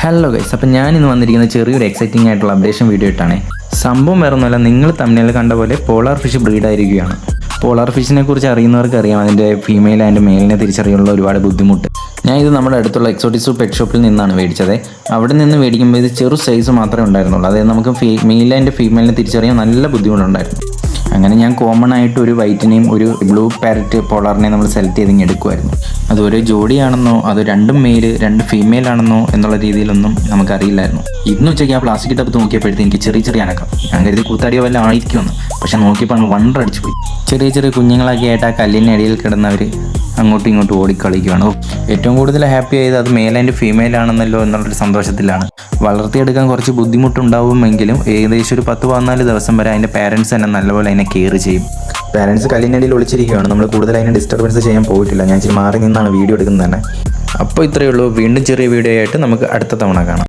Hello guys, അപ്പോൾ ഞാനിന്ന് വന്നിരിക്കുന്നത് ചെറിയൊരു എക്സൈറ്റിംഗ് ആയിട്ടുള്ള അപ്ഡേഷൻ വീഡിയോ ഇട്ടാണ്. സംഭവം വേറൊന്നുമല്ല, നിങ്ങൾ തമ്മിൽ കണ്ട പോലെ പോളാർ ഫിഷ് ബ്രീഡായിരിക്കുകയാണ്. പോളാർ ഫിഷിനെ കുറിച്ച് അറിയുന്നവർക്ക് അറിയാം അതിൻ്റെ ഫീമെയിൽ ആൻഡ് മെയിലിനെ തിരിച്ചറിയാനുള്ള ഒരുപാട് ബുദ്ധിമുട്ട്. ഞാൻ ഇത് നമ്മുടെ അടുത്തുള്ള എക്സോട്ടിക് പെറ്റ് ഷോപ്പിൽ നിന്നാണ് മേടിച്ചത്. അവിടെ നിന്ന് മേടിക്കുമ്പോൾ ഇത് ചെറു സൈസ് മാത്രമേ ഉണ്ടായിരുന്നുള്ളൂ. അതായത് നമുക്ക് മെയിൽ ആൻഡ് ഫീമെയിലിനെ തിരിച്ചറിയാൻ നല്ല ബുദ്ധിമുട്ടുണ്ടായിരുന്നു. അങ്ങനെ ഞാൻ കോമൺ ആയിട്ട് ഒരു വൈറ്റിനെയും ഒരു ബ്ലൂ പാരറ്റ് പോളാറിനെയും നമ്മൾ സെലക്ട് ചെയ്ത് എടുക്കുമായിരുന്നു. അത് ഒരു ജോഡിയാണെന്നോ അത് രണ്ടും മെയിൽ രണ്ട് ഫീമെയിൽ ആണെന്നോ എന്നുള്ള രീതിയിലൊന്നും നമുക്കറിയില്ലായിരുന്നു. ഇന്ന് ഉച്ചയ്ക്ക് ആ പ്ലാസ്റ്റിക് ടപ്പ് നോക്കിയപ്പോഴത്തേക്ക് എനിക്ക് ചെറിയ അനക്കം. ഞാൻ കരുതി കൂത്താടിയോ വല്ല ആയിരിക്കുമെന്ന്. പക്ഷെ നോക്കിയപ്പോൾ അങ്ങ് വണ്ടടിച്ചു പോയി. ചെറിയ കുഞ്ഞുങ്ങളൊക്കെ ആയിട്ട് ആ കല്ലിൻ്റെ ഇടയിൽ കിടന്നവർ അങ്ങോട്ടും ഇങ്ങോട്ടും ഓടിക്കളിക്കുകയാണ്. ഏറ്റവും കൂടുതൽ ഹാപ്പി ആയത് അത് മെയിൽ ആൻഡ് ഫീമെയിൽ ആണെന്നല്ലോ എന്നുള്ളൊരു സന്തോഷത്തിലാണ്. വളർത്തിയെടുക്കാൻ കുറച്ച് ബുദ്ധിമുട്ടുണ്ടാവുമെങ്കിലും ഏകദേശം ഒരു 10-14 ദിവസം വരെ അതിൻ്റെ പാരൻസ് തന്നെ നല്ലപോലെ അതിനെ കെയർ ചെയ്യും. പാരൻസ് കല്ലിനടിയിൽ ഒളിച്ചിരിക്കുകയാണ്. നമ്മൾ കൂടുതൽ അതിനെ ഡിസ്റ്റർബൻസ് ചെയ്യാൻ പോയിട്ടില്ല. ഞാൻ ഇച്ചിരി മാറി നിന്നാണ് വീഡിയോ എടുക്കുന്നത് തന്നെ. അപ്പോൾ ഇത്രയേ ഉള്ളൂ. വീണ്ടും ചെറിയ വീഡിയോ ആയിട്ട് നമുക്ക് അടുത്ത തവണ കാണാം.